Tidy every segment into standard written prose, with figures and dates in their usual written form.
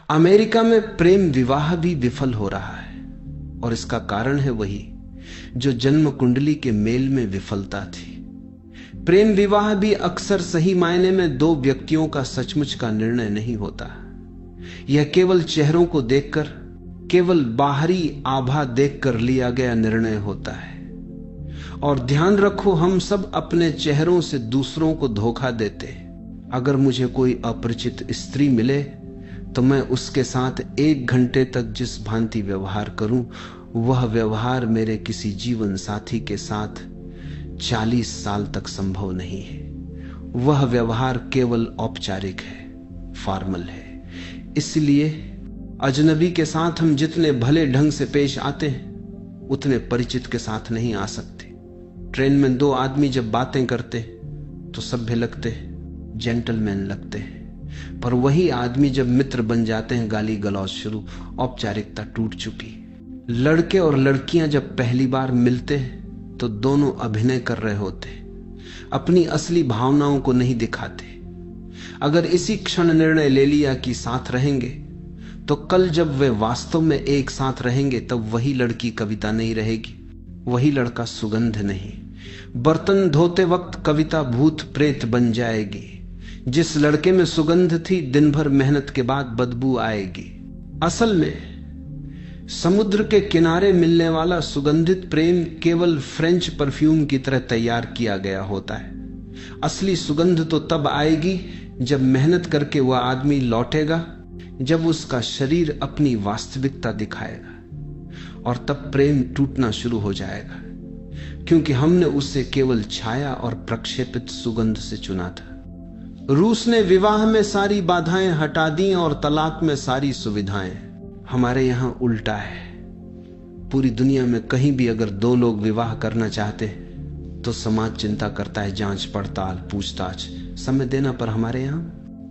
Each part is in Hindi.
अमेरिका में प्रेम विवाह भी विफल हो रहा है और इसका कारण है वही जो जन्म कुंडली के मेल में विफलता थी। प्रेम विवाह भी अक्सर सही मायने में दो व्यक्तियों का सचमुच का निर्णय नहीं होता। यह केवल चेहरों को देखकर, केवल बाहरी आभा देखकर लिया गया निर्णय होता है। और ध्यान रखो, हम सब अपने चेहरों से दूसरों को धोखा देते। अगर मुझे कोई अपरिचित स्त्री मिले तो मैं उसके साथ 1 घंटे तक जिस भांति व्यवहार करूं, वह व्यवहार मेरे किसी जीवन साथी के साथ 40 साल तक संभव नहीं है। वह व्यवहार केवल औपचारिक है, फॉर्मल है। इसलिए अजनबी के साथ हम जितने भले ढंग से पेश आते हैं, उतने परिचित के साथ नहीं आ सकते। ट्रेन में 2 आदमी जब बातें करते तो सभ्य लगते, जेंटलमैन लगते हैं, पर वही आदमी जब मित्र बन जाते हैं, गाली गलौज शुरू, औपचारिकता टूट चुकी। लड़के और लड़कियां जब पहली बार मिलते हैं तो दोनों अभिनय कर रहे होते, अपनी असली भावनाओं को नहीं दिखाते। अगर इसी क्षण निर्णय ले लिया कि साथ रहेंगे, तो कल जब वे वास्तव में एक साथ रहेंगे तब वही लड़की कविता नहीं रहेगी, वही लड़का सुगंध नहीं। बर्तन धोते वक्त कविता भूत प्रेत बन जाएगी। जिस लड़के में सुगंध थी, दिन भर मेहनत के बाद बदबू आएगी। असल में समुद्र के किनारे मिलने वाला सुगंधित प्रेम केवल फ्रेंच परफ्यूम की तरह तैयार किया गया होता है। असली सुगंध तो तब आएगी जब मेहनत करके वह आदमी लौटेगा, जब उसका शरीर अपनी वास्तविकता दिखाएगा, और तब प्रेम टूटना शुरू हो जाएगा, क्योंकि हमने उसे केवल छाया और प्रक्षेपित सुगंध से चुना था। रूस ने विवाह में सारी बाधाएं हटा दी और तलाक में सारी सुविधाएं। हमारे यहां उल्टा है। पूरी दुनिया में कहीं भी अगर 2 लोग विवाह करना चाहते तो समाज चिंता करता है, जांच पड़ताल, पूछताछ, समय देना। पर हमारे यहां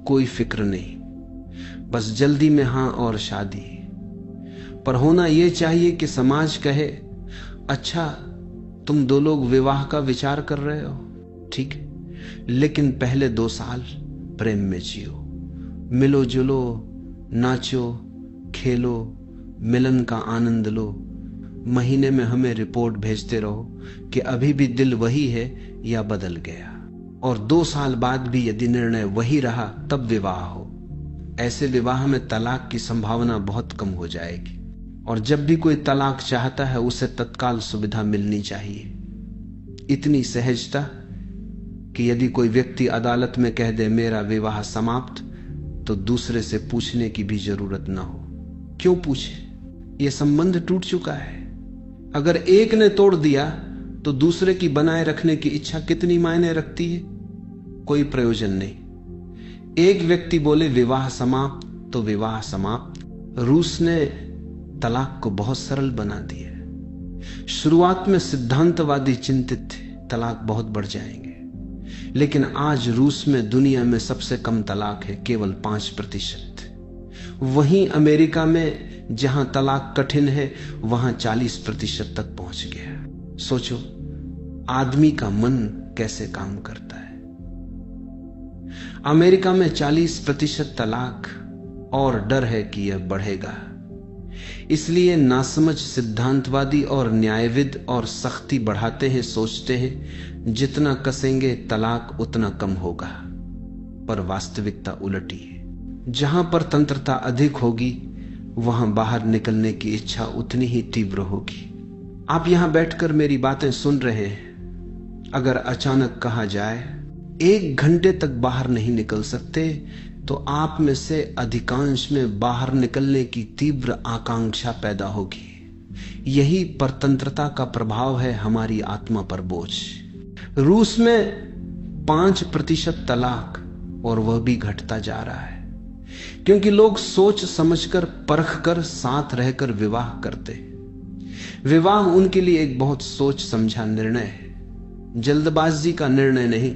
कोई फिक्र नहीं, बस जल्दी में हां और शादी। पर होना यह चाहिए कि समाज कहे, अच्छा तुम 2 लोग विवाह का विचार कर रहे हो, ठीक है, लेकिन पहले 2 साल प्रेम में जियो, मिलो जुलो, नाचो, खेलो, मिलन का आनंद लो। महीने में हमें रिपोर्ट भेजते रहो कि अभी भी दिल वही है या बदल गया। और 2 साल बाद भी यदि निर्णय वही रहा तब विवाह हो। ऐसे विवाह में तलाक की संभावना बहुत कम हो जाएगी। और जब भी कोई तलाक चाहता है, उसे तत्काल सुविधा मिलनी चाहिए। इतनी सहजता कि यदि कोई व्यक्ति अदालत में कह दे मेरा विवाह समाप्त, तो दूसरे से पूछने की भी जरूरत ना हो। क्यों पूछे? यह संबंध टूट चुका है। अगर एक ने तोड़ दिया तो दूसरे की बनाए रखने की इच्छा कितनी मायने रखती है? कोई प्रयोजन नहीं। एक व्यक्ति बोले विवाह समाप्त तो विवाह समाप्त। रूस ने तलाक को बहुत सरल बना दिया। शुरुआत में सिद्धांतवादी चिंतित थे तलाक बहुत बढ़ जाएंगे, लेकिन आज रूस में दुनिया में सबसे कम तलाक है, केवल 5%। वहीं अमेरिका में जहां तलाक कठिन है, वहां 40% तक पहुंच गया। सोचो आदमी का मन कैसे काम करता है। अमेरिका में 40% तलाक, और डर है कि यह बढ़ेगा। इसलिए नासमझ सिद्धांतवादी और न्यायविद और सख्ती बढ़ाते हैं, सोचते हैं जितना कसेंगे तलाक उतना कम होगा। पर वास्तविकता उलटी है। जहां पर तंत्रता अधिक होगी, वहां बाहर निकलने की इच्छा उतनी ही तीव्र होगी। आप यहां बैठकर मेरी बातें सुन रहे हैं। अगर अचानक कहा जाए 1 घंटे तक बाहर नहीं निकल सकते, तो आप में से अधिकांश में बाहर निकलने की तीव्र आकांक्षा पैदा होगी। यही परतंत्रता का प्रभाव है हमारी आत्मा पर बोझ। रूस में 5% तलाक, और वह भी घटता जा रहा है, क्योंकि लोग सोच समझकर, परखकर, साथ रहकर विवाह करते। विवाह उनके लिए एक बहुत सोच समझा निर्णय है, जल्दबाजी का निर्णय नहीं।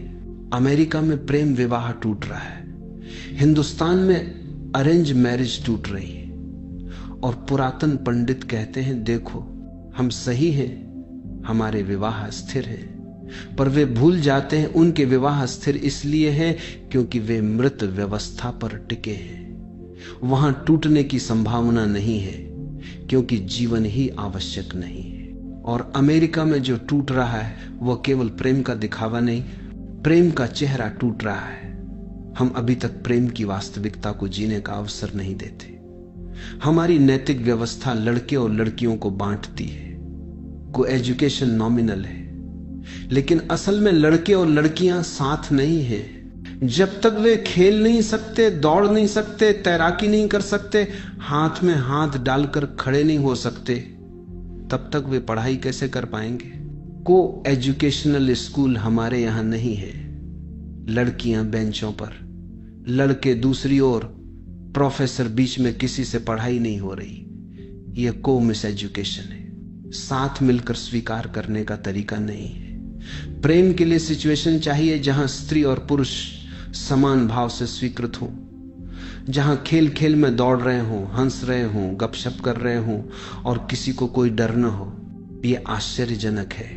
अमेरिका में प्रेम विवाह टूट रहा है, हिंदुस्तान में अरेंज मैरिज टूट रही है, और पुरातन पंडित कहते हैं देखो हम सही हैं, हमारे विवाह स्थिर हैं। पर वे भूल जाते हैं उनके विवाह स्थिर इसलिए हैं क्योंकि वे मृत व्यवस्था पर टिके हैं। वहां टूटने की संभावना नहीं है, क्योंकि जीवन ही आवश्यक नहीं है। और अमेरिका में जो टूट रहा है वह केवल प्रेम का दिखावा नहीं, प्रेम का चेहरा टूट रहा है। हम अभी तक प्रेम की वास्तविकता को जीने का अवसर नहीं देते। हमारी नैतिक व्यवस्था लड़के और लड़कियों को बांटती है। को एजुकेशन नॉमिनल है, लेकिन असल में लड़के और लड़कियां साथ नहीं है। जब तक वे खेल नहीं सकते, दौड़ नहीं सकते, तैराकी नहीं कर सकते, हाथ में हाथ डालकर खड़े नहीं हो सकते, तब तक वे पढ़ाई कैसे कर पाएंगे? को एजुकेशनल स्कूल हमारे यहां नहीं है। लड़कियां बेंचों पर, लड़के दूसरी ओर, प्रोफेसर बीच में, किसी से पढ़ाई नहीं हो रही। यह को मिस एजुकेशन है। साथ मिलकर स्वीकार करने का तरीका नहीं है। प्रेम के लिए सिचुएशन चाहिए जहां स्त्री और पुरुष समान भाव से स्वीकृत हो, जहां खेल खेल में दौड़ रहे हों, हंस रहे हों, गपशप कर रहे हों और किसी को कोई डर न हो। यह आश्चर्यजनक है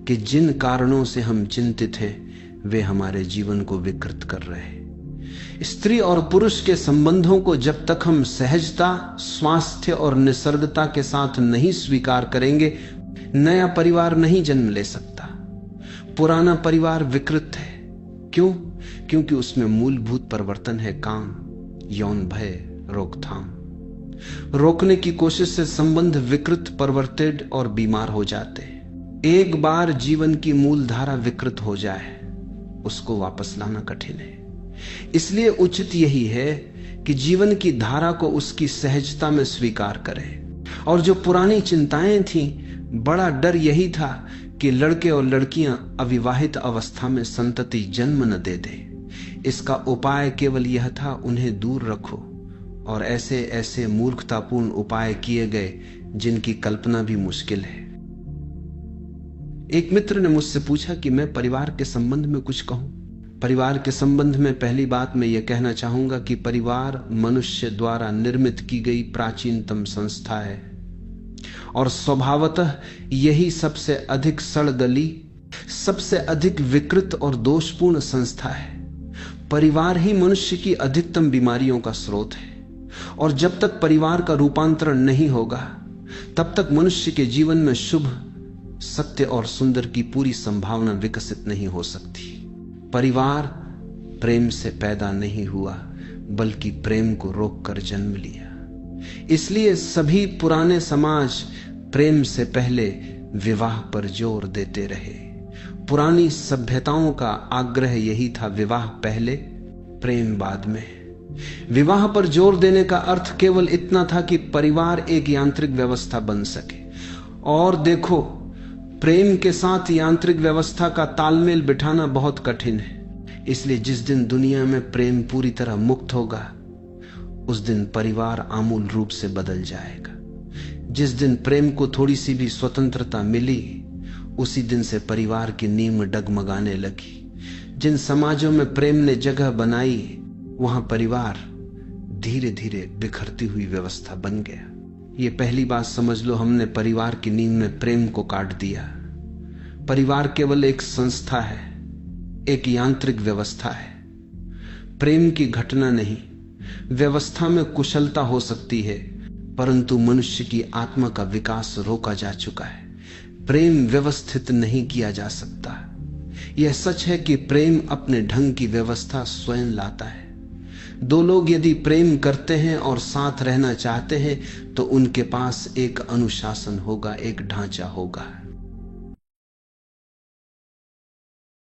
कि जिन कारणों से हम चिंतित हैं वे हमारे जीवन को विकृत कर रहे हैं। स्त्री और पुरुष के संबंधों को जब तक हम सहजता, स्वास्थ्य और निसर्गता के साथ नहीं स्वीकार करेंगे, नया परिवार नहीं जन्म ले सकता। पुराना परिवार विकृत है। क्यों? क्योंकि उसमें मूलभूत परिवर्तन है काम, यौन भय, रोकथाम। रोकने की कोशिश से संबंध विकृत, परिवर्तित और बीमार हो जाते हैं। एक बार जीवन की मूल धारा विकृत हो जाए, उसको वापस लाना कठिन है। इसलिए उचित यही है कि जीवन की धारा को उसकी सहजता में स्वीकार करें। और जो पुरानी चिंताएं थीं, बड़ा डर यही था कि लड़के और लड़कियां अविवाहित अवस्था में संतति जन्म न दे दे। इसका उपाय केवल यह था, उन्हें दूर रखो। और ऐसे ऐसे मूर्खतापूर्ण उपाय किए गए जिनकी कल्पना भी मुश्किल है। एक मित्र ने मुझसे पूछा कि मैं परिवार के संबंध में कुछ कहूं। परिवार के संबंध में पहली बात मैं यह कहना चाहूंगा कि परिवार मनुष्य द्वारा निर्मित की गई प्राचीनतम संस्था है और स्वभावतः यही सबसे अधिक सड़गली, सबसे अधिक विकृत और दोषपूर्ण संस्था है। परिवार ही मनुष्य की अधिकतम बीमारियों का स्रोत है और जब तक परिवार का रूपांतरण नहीं होगा तब तक मनुष्य के जीवन में शुभ, सत्य और सुंदर की पूरी संभावना विकसित नहीं हो सकती। परिवार प्रेम से पैदा नहीं हुआ, बल्कि प्रेम को रोककर जन्म लिया। इसलिए सभी पुराने समाज प्रेम से पहले विवाह पर जोर देते रहे। पुरानी सभ्यताओं का आग्रह यही था, विवाह पहले, प्रेम बाद में। विवाह पर जोर देने का अर्थ केवल इतना था कि परिवार एक यांत्रिक व्यवस्था बन सके। और देखो, प्रेम के साथ यांत्रिक व्यवस्था का तालमेल बिठाना बहुत कठिन है। इसलिए जिस दिन दुनिया में प्रेम पूरी तरह मुक्त होगा, उस दिन परिवार आमूल रूप से बदल जाएगा। जिस दिन प्रेम को थोड़ी सी भी स्वतंत्रता मिली, उसी दिन से परिवार की नींव डगमगाने लगी। जिन समाजों में प्रेम ने जगह बनाई, वहां परिवार धीरे धीरे बिखरती हुई व्यवस्था बन गया। ये पहली बात समझ लो, हमने परिवार की नींव में प्रेम को काट दिया। परिवार केवल एक संस्था है, एक यांत्रिक व्यवस्था है, प्रेम की घटना नहीं। व्यवस्था में कुशलता हो सकती है, परंतु मनुष्य की आत्मा का विकास रोका जा चुका है। प्रेम व्यवस्थित नहीं किया जा सकता। यह सच है कि प्रेम अपने ढंग की व्यवस्था स्वयं लाता है। दो लोग यदि प्रेम करते हैं और साथ रहना चाहते हैं तो उनके पास एक अनुशासन होगा, एक ढांचा होगा।